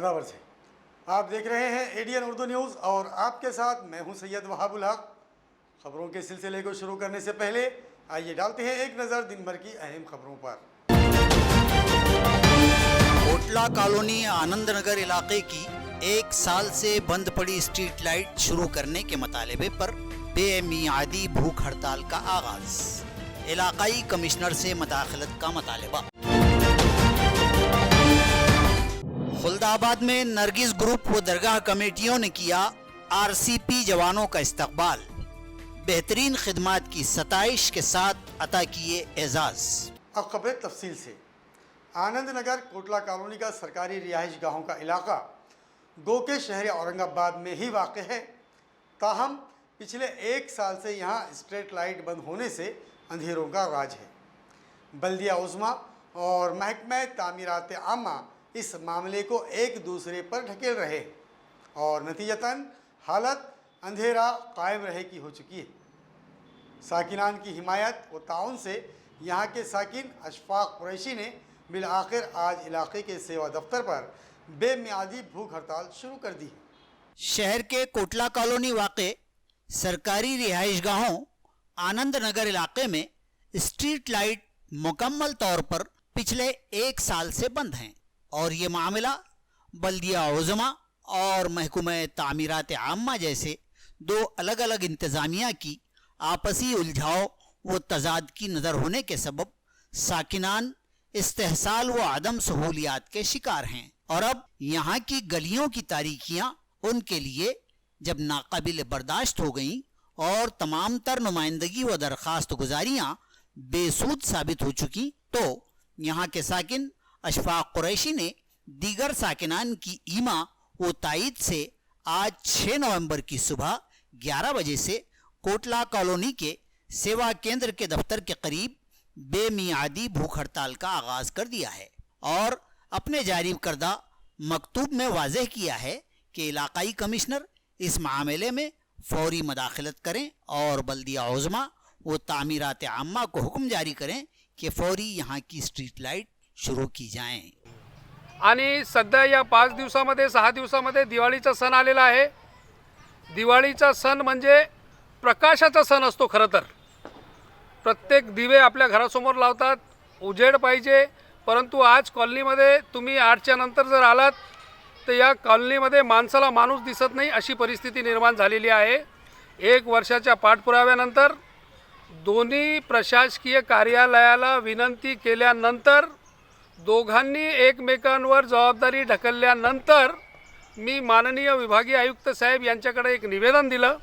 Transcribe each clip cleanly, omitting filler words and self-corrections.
आदाबर से आप देख रहे हैं एडीएन उर्दू न्यूज़ और आपके साथ मैं हूं सैयद वहाबुल हक। खबरों के सिलसिले को शुरू करने से पहले आइए डालते हैं एक नज़र दिन भर की अहम खबरों पर। कोटला कॉलोनी आनंद नगर इलाके की 1 साल से बंद पड़ी स्ट्रीट लाइट शुरू करने के मुतालबे पर बेमियादी भूख हड़ताल का आगाज, इलाकाई कमिश्नर से मुदाखलत का मुतालबा। खुलदाबाद में नरगिस ग्रुप व दरगाह कमेटियों ने किया आरसीपी जवानों का इस्तकबाल, बेहतरीन खिदमात की सताइश के साथ अता किए एजाज। अब खबरें तफसील से। आनंद नगर कोटला कॉलोनी का सरकारी रिहाइश गाहों का इलाका गो के शहर औरंगाबाद में ही वाक़ है। ताहम पिछले 1 साल से यहाँ स्ट्रीट लाइट बंद होने से अंधेरों का राज है। बल्दिया उज़्मा और महकमा तामीरात आमा इस मामले को एक दूसरे पर ढकेल रहे और नतीजतन हालत अंधेरा कायम रहे की हो चुकी है। साकिनान की हिमायत व ताउन से यहाँ के साकिन अशफाक कुरैशी ने बिल आखिर आज इलाके के सेवा दफ्तर पर बेमियादी भूख हड़ताल शुरू कर दी। शहर के कोटला कॉलोनी वाक़े सरकारी रिहाइश गाहों आनंद नगर इलाके में स्ट्रीट लाइट मुकम्मल तौर पर पिछले 1 साल से बंद हैं और ये मामला बल्दिया उज़्मा और महकमा तामीरात आमा जैसे 2 अलग अलग इंतज़ामिया की आपसी उलझाव व तजाद की नज़र होने के सबब साकिनान इस्तेहसाल व अदम सहूलियात के शिकार हैं और अब यहाँ की गलियों की तारीकियाँ उनके लिए जब नाकाबिल बर्दाश्त हो गईं और तमाम तर नुमाइंदगी व दरख्वास्त गुजारियाँ बेसूद साबित हो चुकी, तो यहाँ के साकिन अशफाक कुरैशी ने दीगर साकिनान की ईमा व तायीद से आज 6 नवंबर की सुबह 11 बजे से कोटला कॉलोनी के सेवा केंद्र के दफ्तर के करीब बेमियादी भूख हड़ताल का आगाज कर दिया है और अपने जारी करदा मकतूब में वाज़ेह किया है कि इलाकाई कमिश्नर इस मामले में फौरी मदाखलत करें और बल्दिया उज़्मा व तामीरात आमा को हुक्म जारी करें कि फौरी यहाँ की स्ट्रीट लाइट सुरू की जाएं। आणि सध्या या 5 दिवसामध्ये 6 दिवसामध्ये दिवाळीचा सण आलेला आहे। दिवाळीचा सण म्हणजे प्रकाशाचा सण असतो। खरं तर प्रत्येक दिवे आपल्या घरासमोर लावतात, उजेड पाहिजे, परंतु आज कॉलनीमध्ये तुम्ही 8च्या नंतर जर आलात तर या कॉलनीमध्ये माणसाला माणूस दिसत नाही अशी परिस्थिती निर्माण झालेली आहे। 1 वर्षाच्या पाठपुराव्यानंतर दोन्ही प्रशासकीय कार्यालयाला विनंती केल्यानंतर दोघांनी एकमेकांवर जबाबदारी ढकलल्यानंतर मी माननीय विभागीय आयुक्त साहेब यांच्याकडे एक निवेदन दिलं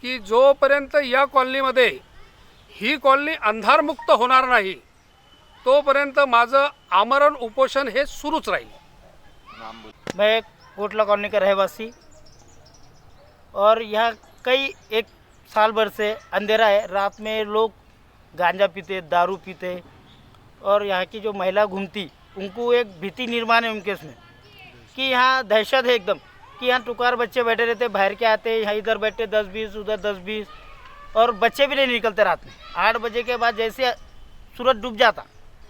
की जोपर्यंत या कॉलनीमध्ये ही कॉलनी अंधारमुक्त होणार नाही तोपर्यंत माझं आमरण उपोषण हे सुरूच राहील। मैं कोटला कॉलोनी का रहवासी और यहाँ कई 1 साल भर से अंधेरा है। रात में लोग गांजा पीते, दारू पीते और यहाँ की जो महिला घूमती उनको एक भीति निर्माण है उनके इसमें कि यहाँ दहशत है एकदम कि यहाँ टुकार बच्चे बैठे रहते, बाहर के आते, यहाँ इधर बैठे 10-20 उधर 10-20 और बच्चे भी नहीं निकलते रात में। 8 बजे के बाद जैसे सूरज डूब जाता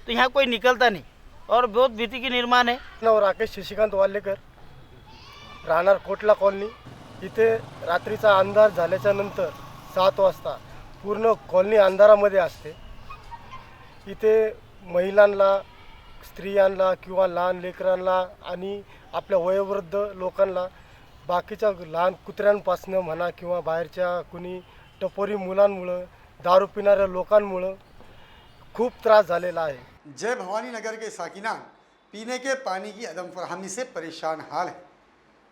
तो यहाँ कोई निकलता नहीं और बहुत भीति की निर्माण है। राकेश शशिकांत वाल्लेकर, राहणार कोटला कॉलनी। इथे रात्रीचा अंधार झाल्याच्या नंतर 7 वाजता पूर्ण कॉलनी अंधारामध्ये असते। इथे महिलांना, स्त्रियांना किंवा लहान लेकरांना आणि आपल्या वयोवृद्ध लोकांना, बाकीच्या लहान कुत्र्यांपासून म्हणा किंवा बाहेरच्या कुणी टपोरी मुलांमुळं, दारू पिणाऱ्या लोकांमुळं खूप त्रास झालेला आहे। जय भवानी नगर के साकिनान पीने के पानी की अदम फराहमी से परेशान हाल है।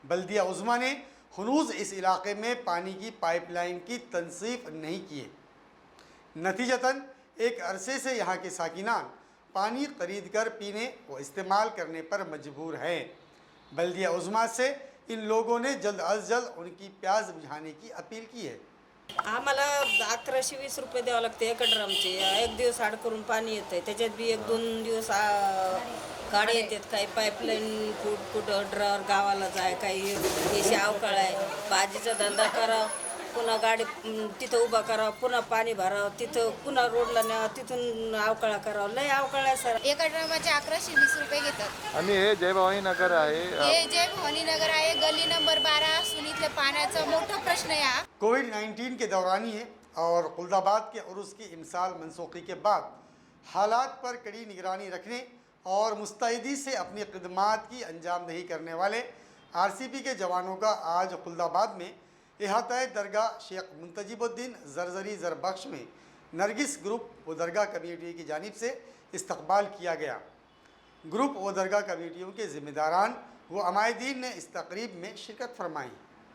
बल्दिया उज़्मा ने हुनूज इस इलाके में पानी की पाइपलाइन की तनसीफ नहीं की है। नतीजतन एक अरसे से यहाँ के साकिनान पानी खरीद कर पीने व इस्तेमाल करने पर मजबूर हैं। बल्दिया उज़्मा से इन लोगों ने जल्द अज जल्द उनकी प्यास बुझाने की अपील की है। आम्हाला 1120 रुपये द्यावं लागते एका ड्रमचे। 1 दिवस आड करून पाणी येतं, त्याच्यात बी 1-2 दिवस गाडी येतात, काही पाईपलाईन कुठं ड्रवर गावाला जाय, काही अवकाळ आहे, भाजीचा धंदा करा पुन्हा गाडी तिथं उभा करावं, पुन्हा पाणी भरावं, तिथं पुन्हा रोडला न्यावं, तिथून अवकाळा करावं. लय अवकाळा आहे सर. एका ड्रमाचे 1120 रुपये घेतात. आणि हे जय भवानी नगर आहे. हे जय भवानी नगर आहे, गली नंबर 12. सुनीतले पाण्याचा मोठा प्रश्न आहे हा. कोविड-19 के दौरानिए और खुलदाबाद के उर्स की इमसाल मनसूखी के बाद हालात पर कड़ी निगरानी रखने और मुस्तैदी से अपनी खिदमात की अंजामदही करने वाले आरसीपी के जवानों का आज खुलदाबाद में इहाता दरगाह शेख मुंतजिबुद्दीन जरजरी जरबख्श में नरगिस ग्रुप व दरगाह कमेटी की जानिब से इस्तकबाल किया गया। ग्रुप व दरगाह कमेटियों के ज़िम्मेदारान व अमायदीन ने इस तकरीब में शिरकत फरमाई।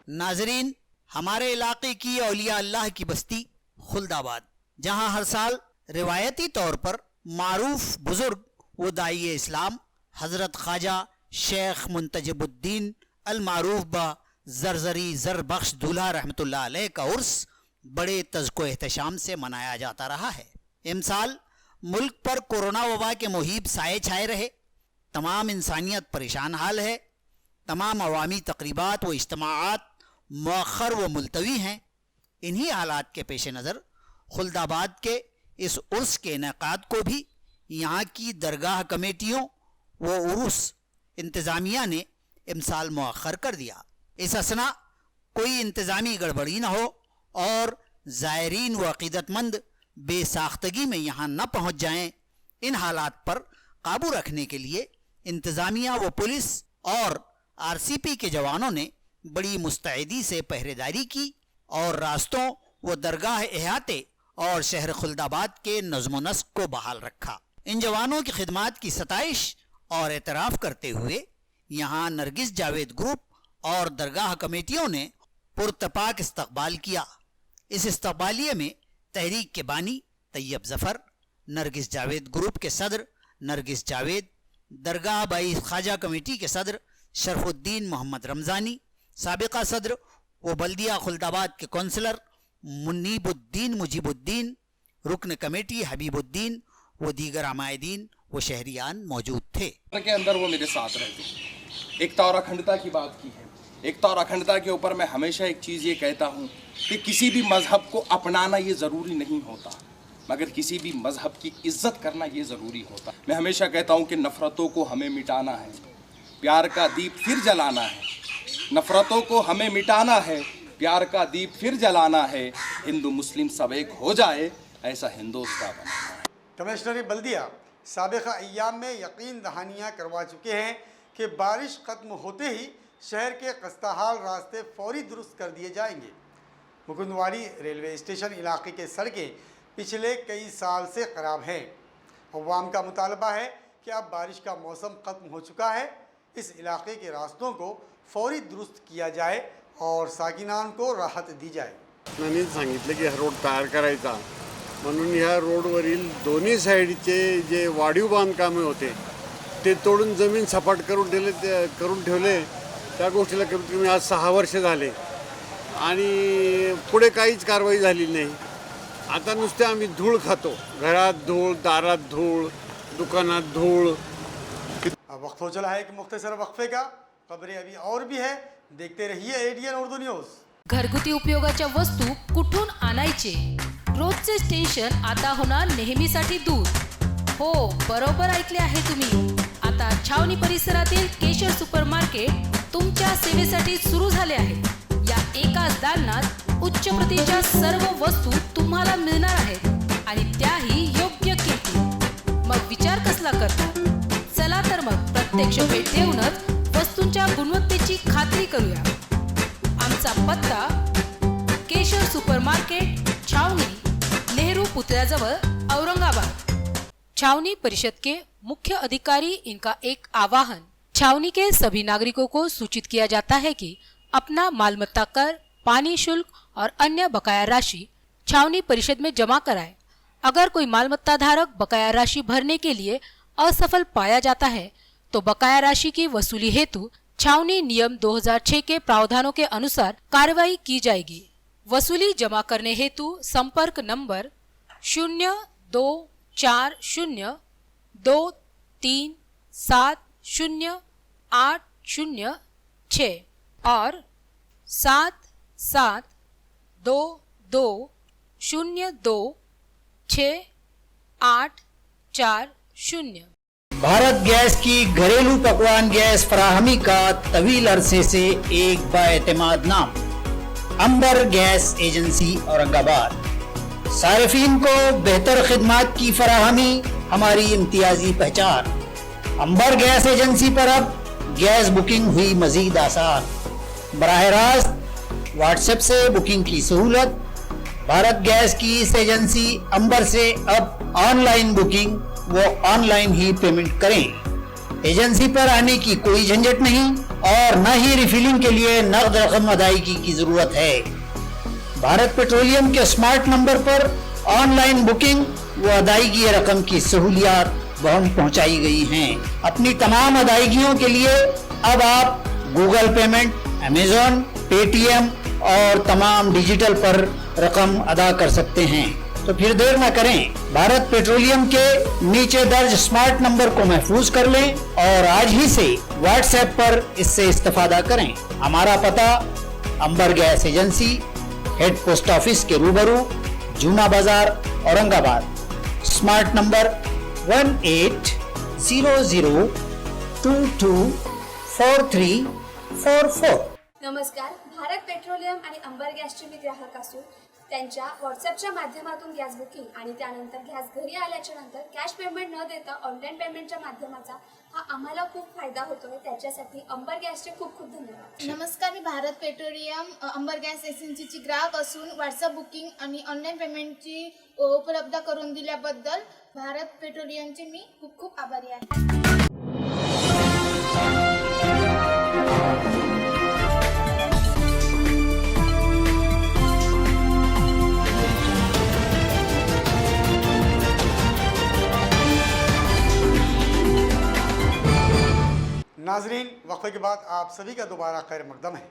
नाजरीन, हमारे इलाके की औलिया अल्लाह की बस्ती खुलदाबाद, जहां हर साल रिवायती तौर पर मारूफ बुजुर्ग व दाई इस्लाम हज़रत ख्वाजा शेख मुंतजिबुद्दीन अल मारूफ बा जरजरी जरबख्श दूल्हा रहमतुल्लाह अलैह का उर्स बड़े तज़्को एहतशाम से मनाया जाता रहा है। इमसाल मुल्क पर कोरोना वबा के मुहीब साए छाए रहे, तमाम इंसानियत परेशान हाल है, तमाम अवामी तकरीबात व इज्तमाआत मौखर व मुलतवी हैं। इन्हीं हालात के पेश नज़र खुलदाबाद के इस उर्स के इनेकाद को भी यहाँ की दरगाह कमेटियों व उर्स इंतज़ामिया ने इमसाल मौखर कर दिया। इस असना कोई इंतज़ामी गड़बड़ी न हो और ज़ायरीन व अक़ीदतमंद बेसाख्तगी में यहाँ न पहुँच जाएं, इन हालात पर काबू रखने के लिए इंतज़ामिया व पुलिस और आरसीपी के जवानों ने बड़ी मुस्तैदी से पहरेदारी की और रास्तों व दरगाह अहाते और शहर खुलदाबाद के नज़्म व नस्क को बहाल रखा। इन जवानों की खिदमात की सताइश और एतराफ़ करते हुए यहाँ नरगिस जावेद ग्रुप और दरगाह कमेटियों ने पुरतपाक इस्तकबाल किया। इस इस्तकबालिये में तहरीक के बानी तैयब ज़फ़र, नरगिस जावेद ग्रुप के सदर नरगिस जावेद, दरगाह बाई ख्वाजा कमेटी के सदर शरफुद्दीन मोहम्मद रमज़ानी, साबिक़ा सदर व बल्दिया खुलदाबाद के कौंसलर मुनीबुद्दीन मुजीबुद्दीन, रुकन कमेटी हबीबुद्दीन व दीगर अमायदीन व शहरियान मौजूद थे। के अंदर वो मेरे साथ रहते। एकता और अखंडता की बात की है। एकता और अखंडता के ऊपर मैं हमेशा एक चीज़ ये कहता हूँ कि किसी भी मज़हब को अपनाना ये ज़रूरी नहीं होता, मगर किसी भी मज़हब की इज़्ज़त करना ये ज़रूरी होता। मैं हमेशा कहता हूँ कि नफ़रतों को हमें मिटाना है, प्यार का दीप फिर जलाना है। नफ़रतों को हमें मिटाना है, प्यार का दीप फिर जलाना है। हिंदू मुस्लिम सब एक हो जाए, ऐसा हिंदुस्तान बनाना है। कमिश्नर बल्दिया साबिक़ा अय्याम में यकीन दहानियाँ करवा चुके हैं कि बारिश ख़त्म होते ही शहर के कस्ताहाल रास्ते फौरी दुरुस्त कर दिए जाएंगे। मुकुंदवाड़ी रेलवे स्टेशन इलाके के सड़कें पिछले कई साल से ख़राब हैं। अवाम का मुतालबा है कि अब बारिश का मौसम ख़त्म हो चुका है, इस इलाके के रास्तों को फौरी दुरुस्त किया जाए और साकिनान को राहत दी जाए। शासनाने सांगितलं की हा रोड तयार करायचा, म्हणून ह्या रोडवरील दोन्ही साईडचे जे वाढीव बांधकामे होते ते तोडून जमीन सपाट करून ठेवले। त्या गोष्टीला कमीत कमी आज 6 वर्ष झाले आणि पुढे काहीच कारवाई झाली नाही। आता नुसते आम्ही धूळ खातो, घरात धूळ, दारात धूळ, दुकानात धूळ। अब वक्त हो चला है कि मुख्तसर वक्फे का, खबरें अभी और भी है, देखते रहिए एडीएन उर्दू न्यूज़। घरगुती उपयोगाच्या वस्तू कुठून आणायचे, रोजचे टेन्शन आता होणार नेहमीसाठी दूर। हो, बरोबर ऐकले आहे तुम्ही। आता छावणी परिसरातील केशर सुपरमार्केट तुमच्या सेवेसाठी सुरू झाले आहे। या एकाच दालनात उच्च प्रतीच्या सर्व वस्तू तुम्हाला मिळणार आहेत आणि त्याही योग्य किमतीत। मग विचार कसला करता? चला तर मग प्रत्यक्ष भेट देऊनच वस्तूंच्या गुणवत्तेची खात्री करूया। आमचा पत्ता केशर सुपरमार्केट, छावनी, नेहरू पुतळ्याजवळ, औरंगाबाद। छावनी परिषद के मुख्य अधिकारी इनका एक आह्वान। छावनी के सभी नागरिकों को सूचित किया जाता है कि अपना मालमत्ता कर, पानी शुल्क और अन्य बकाया राशि छावनी परिषद में जमा कराए। अगर कोई मालमत्ता धारक बकाया राशि भरने के लिए असफल पाया जाता है तो बकाया राशि की वसूली हेतु छावनी नियम 2006 के प्रावधानों के अनुसार कार्रवाई की जाएगी। वसूली जमा करने हेतु संपर्क नंबर 024023708006 और 7720 2202-68440। भारत गैस की घरेलू पकवान गैस फराहमी का तवील अरसे से एक बाएतमाद नाम, अंबर गैस एजेंसी औरंगाबाद। सारिफीन को बेहतर खिदमात की फराहमी हमारी इम्तियाजी पहचान। अंबर गैस एजेंसी पर अब गैस बुकिंग हुई मजीद आसान। बराह रास्त व्हाट्सएप से बुकिंग की सहूलत। भारत गैस की इस एजेंसी अंबर से अब ऑनलाइन बुकिंग व ऑनलाइन ही पेमेंट करें। एजेंसी पर आने की कोई झंझट नहीं और न ही रिफिलिंग के लिए नकद रकम अदायगी की जरूरत है। भारत पेट्रोलियम के स्मार्ट नंबर पर ऑनलाइन बुकिंग व अदायगी रकम की सहूलियात वहम पहुंचाई गई हैं। अपनी तमाम अदायगियों के लिए अब आप गूगल पेमेंट, अमेजॉन, पेटीएम और तमाम डिजिटल पर रकम अदा कर सकते हैं। तो फिर देर न करें, भारत पेट्रोलियम के नीचे दर्ज स्मार्ट नंबर को महफूज कर लें और आज ही से व्हाट्सएप पर इससे इस्तेफादा करें। हमारा पता Amber gas agency, head post office के रूबरू, जूना बाजार, औरंगाबाद। Smart number 1800224344। नमस्कार. भारत पेट्रोलियम आणि अंबर गॅसचे मी ग्राहक असून त्यांच्या व्हॉट्सअपच्या माध्यमातून गॅस बुकिंग आणि त्यानंतर गॅस घरी आल्याच्या नंतर कॅश पेमेंट न देता ऑनलाईन पेमेंटच्या माध्यमाचा हा आम्हाला खूप फायदा होतोय. त्याच्यासाठी अंबर गॅसचे खूप खूप धन्यवाद. नमस्कार. मी भारत पेट्रोलियम अंबर गॅस एजन्सीची ग्राहक असून व्हॉट्सअप बुकिंग आणि ऑनलाईन पेमेंटची उपलब्ध करून दिल्याबद्दल भारत पेट्रोलियमचे मी खूप खूप आभारी आहे. नाजरीन, वक्फे के बाद आप सभी का दोबारा खैर मकदम है।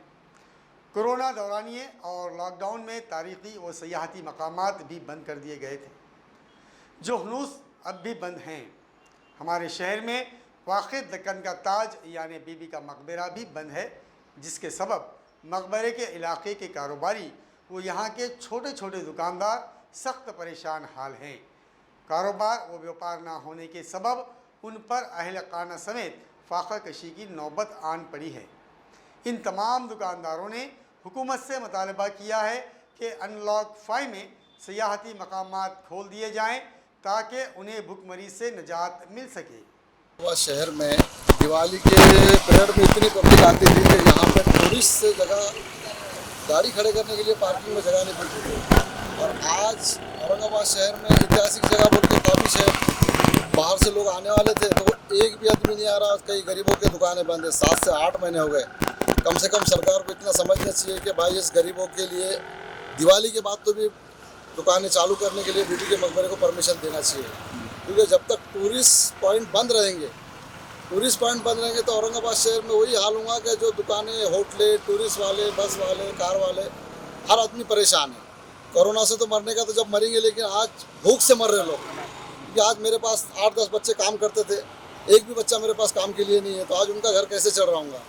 कोरोना दौरानिए और लॉकडाउन में तारीख़ी व सयाहती मकामात भी बंद कर दिए गए थे, जो हनूस अब भी बंद हैं। हमारे शहर में वाक़ दक्कन का ताज यानी बीबी का मकबरा भी बंद है, जिसके सबब मकबरे के इलाके के कारोबारी व यहाँ के छोटे छोटे दुकानदार सख्त परेशान हाल हैं। कारोबार व व्यापार ना होने के सबब उन पर अहल खाना समेत फाका कशी की नौबत आन पड़ी है। इन तमाम दुकानदारों ने हुकूमत से मुतालबा किया है कि अनलॉक 5 में सियाहती मकामात खोल दिए जाएं ताकि उन्हें भुखमरी से निजात मिल सके। शहर में दिवाली के पीरियड में इतनी पब्लिक आती थी कि यहाँ पर टूरिस्ट से जगह गाड़ी खड़े करने के लिए पार्किंग में जगह नहीं मिलती थी। और आज औरंगाबाद शहर में ऐतिहासिक जगह बोल के काफ़ी शहर बाहर से लोग आने वाले थे, तो एक भी आदमी नहीं आ रहा। कई गरीबों की दुकानें बंद है, 7 से 8 महीने हो गए। कम से कम सरकार को इतना समझना चाहिए कि भाई इस गरीबों के लिए दिवाली के बाद तो भी दुकानें चालू करने के लिए बीबी के मकबरे को परमिशन देना चाहिए, क्योंकि जब तक टूरिस्ट पॉइंट बंद रहेंगे तो औरंगाबाद शहर में वही हाल होगा कि जो दुकानें, होटलें, टूरिस्ट वाले, बस वाले, कार वाले, हर आदमी परेशान है। कोरोना से तो मरने का तो जब मरेंगे, लेकिन आज भूख से मर रहे लोग। क्योंकि आज मेरे पास 8-10 बच्चे काम करते थे, एक भी बच्चा मेरे पास काम के लिए नहीं है, तो आज उनका घर कैसे चल रहा होगा।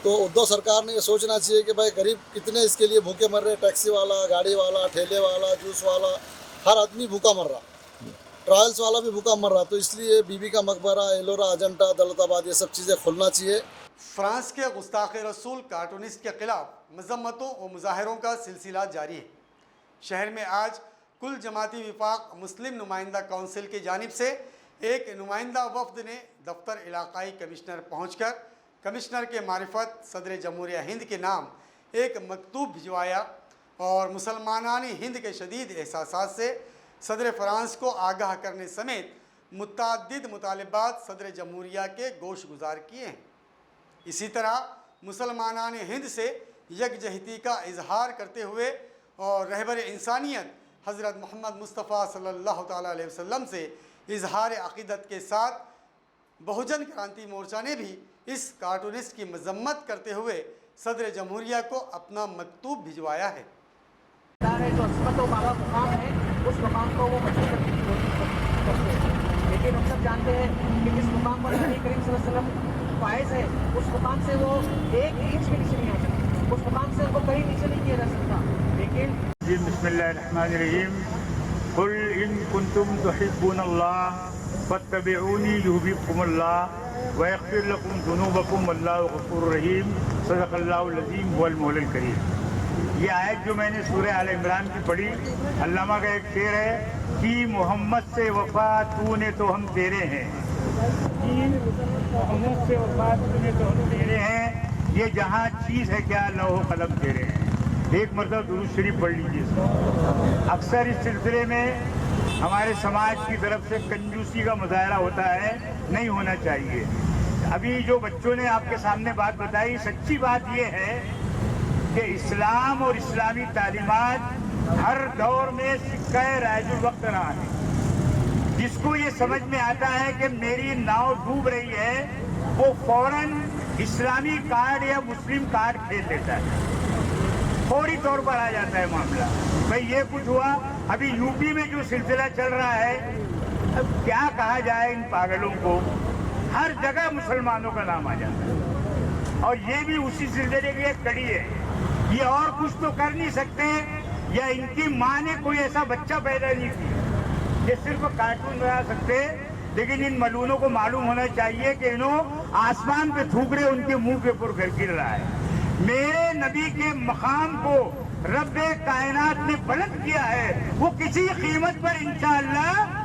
तो उद्धव सरकार ने ये सोचना चाहिए कि भाई गरीब कितने इसके लिए भूखे मर रहे। टैक्सी वाला, गाड़ी वाला, ठेले वाला, जूस वाला, हर आदमी भूखा मर रहा, ट्रायल्स वाला भी भूखा मर रहा। तो इसलिए बीबी का मकबरा, एलोरा, अजंता, दौलताबाद, ये सब चीज़ें खुलना चाहिए। फ्रांस के गुस्ताख रसूल कार्टूनिस्ट के खिलाफ मजम्मतों व मुजाहरों का सिलसिला जारी है। शहर में आज कुल जमाती विफाक मुस्लिम नुमाइंदा काउंसिल की जानिब से एक नुमाइंदा वफ्द ने दफ्तर इलाकाई कमिश्नर पहुंचकर कमिश्नर के मारिफत सदर जमहूरिया हिंद के नाम एक मकतूब भिजवाया और मुसलमानान हिंद के शदीद एहसासात से सदर फ्रांस को आगाह करने समेत मुतअद्दिद मुतालबात सदर जमहूरिया के गोश गुजार किए हैं। इसी तरह मुसलमानान हिंद से यकजहती का इजहार करते हुए और रहबर इंसानियत हज़रत मोहम्मद मुस्तफ़ा सल्लल्लाहु ताला अलैहि वसल्लम से इजहार अक़ीदत के साथ बहुजन क्रांति मोर्चा ने भी इस कार्टूनिस्ट की मजम्मत करते हुए सदर जमहूरिया को अपना मकतूब भिजवाया है। जो अस्मत व बाला मुकाम है, उस मुकाम को वो बच्चे करते हैं, लेकिन हम सब जानते हैं कि जिस मुकाम पर नबी करीम सल्लल्लाहु अलैहि वसल्लम फायज है, उस मुकाम से वो 1 इंच भी नीचे नहीं आ सकते, उस मुकाम से उनको कहीं नीचे नहीं किया जा सकता। लेकिन बिस्मिल्लाहिर्रहमानिर्रहीम कुल इन कुंतुम तुहिब्बुनल्लाह फत्तबिऊनी युहब्बुकुमुल्लाह व यग़फिर लकुम ज़ुनूबकुम वल्लाहु गफूरुर रहीम सदक़ल्लाहुल अज़ीम वल मौलिल करीम। ये आयत जो मैंने सूरह आल इमरान की पढ़ी, अल्लामा का एक शेर है कि मोहम्मद से वफा तूने तो हम तेरे हैं, कि मोहम्मद से वफा तूने तो हम तेरे हैं, ये जहाँ चीज़ है क्या लौह कलम तेरे हैं। एक मरतबा दुरूद शरीफ पढ़ लीजिए। अक्सर इस सिलसिले में हमारे समाज की तरफ से कंजूसी का मुजाहरा होता है, नहीं होना चाहिए। अभी जो बच्चों ने आपके सामने बात बताई, सच्ची बात ये है कि इस्लाम और इस्लामी तालीमात हर दौर में सिक्का राजुल वक्त रहा है। जिसको ये समझ में आता है कि मेरी नाव डूब रही है, वो फौरन इस्लामी कार्ड या मुस्लिम कार्ड खेल लेता है, फौरी तौर पर आ जाता है मामला। भाई ये कुछ हुआ। अभी यूपी में जो सिलसिला चल रहा है, अब क्या कहा जाए इन पागलों को, हर जगह मुसलमानों का नाम आ जाता है और ये भी उसी सिलसिले की एक कड़ी है। ये और कुछ तो कर नहीं सकते, या इनकी माँ ने कोई ऐसा बच्चा पैदा नहीं किया। ये सिर्फ कार्टून बना सकते, लेकिन इन मलूनों को मालूम होना चाहिए कि इन्हों आसमान पे थूक रहे, उनके मुंह के ऊपर गिर रहा है। मेरे नबी के मकाम को रब्बे कायनात ने बुलंद किया है, वो किसी कीमत पर इंशाअल्लाह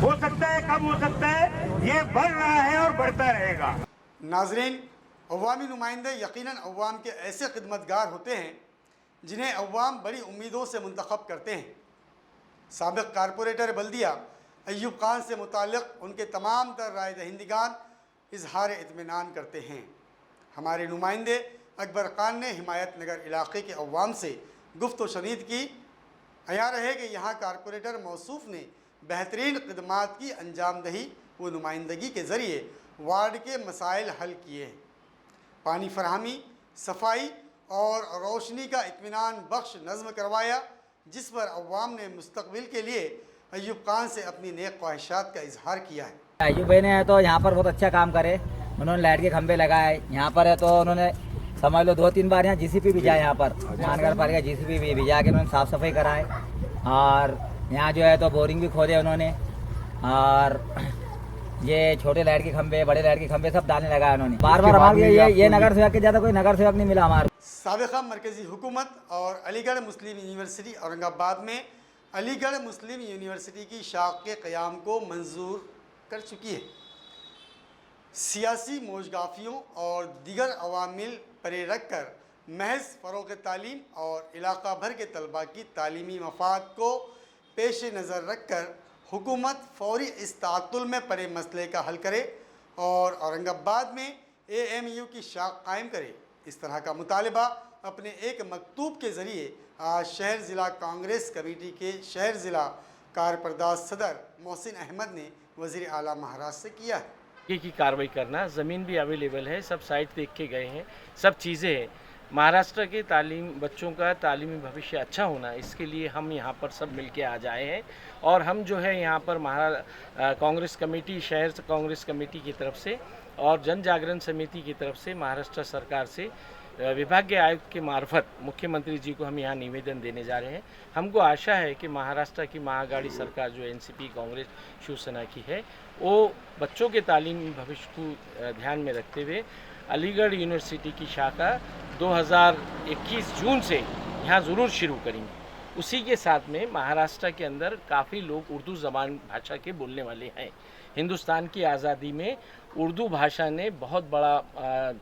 हो सकता है, कम हो सकता है, ये बढ़ रहा है और बढ़ता रहेगा। नाजरीन, अवामी नुमाइंदे यकीनन अवाम के ऐसे खिदमतगार होते हैं जिन्हें अवाम बड़ी उम्मीदों से मुंतखब करते हैं। साबिक कारपोरेटर बल्दिया अय्यूब खान से मुताल्लिक़ उनके तमाम तर राय दहिंदगान इजहार इत्मीनान करते हैं। हमारे नुमाइंदे अकबर खान ने हिमायत नगर इलाके के अवाम से गुफ्त व शनीद की। अयां रहे कि यहाँ कारपोरेटर मौसूफ़ ने बेहतरीन खदमात की अंजाम दही व नुमाइंदगी के ज़रिए वार्ड के मसाइल हल किए। पानी फरहमी, सफाई और रोशनी का इत्मीनान बख्श नज़्म करवाया, जिस पर अवाम ने मुस्तक़बिल के लिए अय्यूब खान से अपनी नेक ख्वाहिशात का इजहार किया है। अय्यूब भाई ने तो यहाँ पर बहुत अच्छा काम करे, उन्होंने लाइट के खंभे लगाए। यहाँ पर है तो उन्होंने समझ लो 2-3 बार यहाँ जीसीपी भी जाए, यहाँ पर महानगर पालिका जीसीपी भी भिजा के उन्होंने साफ़ सफाई कराए। और यहाँ जो है तो बोरिंग भी खोदे उन्होंने, और ये छोटे लाइट के खंभे, बड़े लाइट के खंभे सब डालने लगा उन्होंने। बार बार हमारे ये नगर सेवक के ज़्यादा कोई नगर सेवक नहीं मिला हमारे। साबिक़ा मरकज़ी हुकूमत और अलीगढ़ मुस्लिम यूनिवर्सिटी औरंगाबाद में अलीगढ़ मुस्लिम यूनिवर्सिटी की शाख के क़याम को मंजूर कर चुकी है। सियासी मौजगाफियों और दीगर अवामिल परे रख कर महज फ़रोग़ तालीम और इलाका भर के तलबा की तालीमी मफाद को पेश नज़र रख कर हुकूमत फ़ौरी इस तातुल में पड़े मसले का हल करे और औरंगाबाद में AMU की शाख कायम करे। इस तरह का मुतालबा अपने एक मकतूब के ज़रिए आज शहर ज़िला कांग्रेस कमेटी के शहर ज़िला कारपरदाज सदर मोहसिन अहमद ने वज़ीर आला महाराष्ट्र से किया है। की कार्रवाई करना, ज़मीन भी अवेलेबल है, सब साइट देख के गए हैं, सब चीज़ें हैं। महाराष्ट्र के तालीम बच्चों का तालीमी भविष्य अच्छा होना, इसके लिए हम यहाँ पर सब मिलके आ जाए हैं। और हम जो है यहाँ पर कांग्रेस कमेटी, शहर कांग्रेस कमेटी की तरफ से और जन जागरण समिति की तरफ से महाराष्ट्र सरकार से विभागीय आयुक्त के मार्फत मुख्यमंत्री जी को हम यहाँ निवेदन देने जा रहे हैं। हमको आशा है कि महाराष्ट्र की महाअघाड़ी सरकार जो NCP कांग्रेस शिवसेना की है, वो बच्चों के तालीमी भविष्य को ध्यान में रखते हुए अलीगढ़ यूनिवर्सिटी की शाखा 2021 जून से यहाँ ज़रूर शुरू करेंगे। उसी के साथ में महाराष्ट्र के अंदर काफ़ी लोग उर्दू ज़बान भाषा के बोलने वाले हैं। हिंदुस्तान की आज़ादी में उर्दू भाषा ने बहुत बड़ा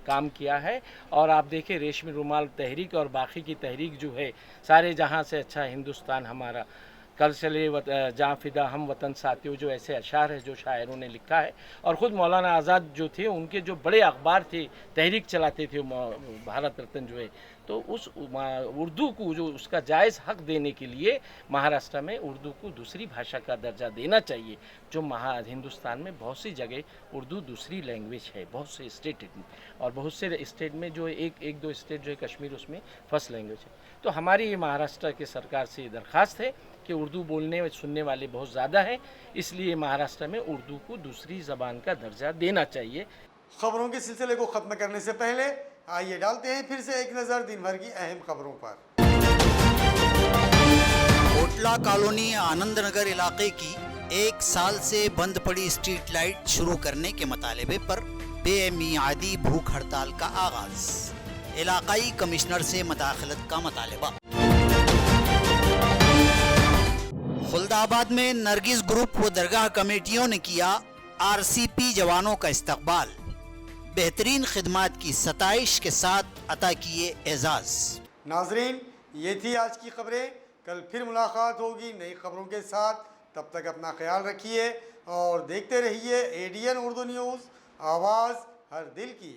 काम किया है। और आप देखें रेशमी रुमाल तहरीक और बाकी की तहरीक जो है, सारे जहां से अच्छा हिंदुस्तान हमारा, कल चले जहाँ फिदा हम वतन साथियों, जो ऐसे अशार है जो शायरों ने लिखा है। और ख़ुद मौलाना आज़ाद जो थे, उनके जो बड़े अखबार थे, तहरीक चलाते थे भारत रत्न जो है, तो उस उर्दू को जो उसका जायज़ हक़ देने के लिए महाराष्ट्र में उर्दू को दूसरी भाषा का दर्जा देना चाहिए। जो हिंदुस्तान में बहुत सी जगह उर्दू दूसरी लैंग्वेज है, बहुत से स्टेट में, और बहुत से स्टेट में जो एक दो स्टेट जो है कश्मीर, उसमें फर्स्ट लैंग्वेज है। तो हमारी महाराष्ट्र की सरकार से दरख्वास्त है कि उर्दू बोलने और सुनने वाले बहुत ज़्यादा हैं, इसलिए महाराष्ट्र में उर्दू को दूसरी ज़बान का दर्जा देना चाहिए। खबरों के सिलसिले को ख़त्म करने से पहले आइए डालते हैं फिर से एक नज़र दिन भर की अहम खबरों पर। कोटला कॉलोनी आनंद नगर इलाके की 1 साल से बंद पड़ी स्ट्रीट लाइट शुरू करने के मुतालबे पर बेमियादी भूख हड़ताल का आगाज, इलाकाई कमिश्नर से मुदाखलत का मुतालबा। खुलदाबाद में नरगिस ग्रुप व दरगाह कमेटियों ने किया आरसीपी जवानों का इस्तकबाल, बेहतरीन खिदमात की सताइश के साथ अता किए एजाज। नाजरीन, ये थी आज की खबरें। कल फिर मुलाकात होगी नई खबरों के साथ। तब तक अपना ख्याल रखिए और देखते रहिए ADN उर्दू न्यूज़, आवाज़ हर दिल की।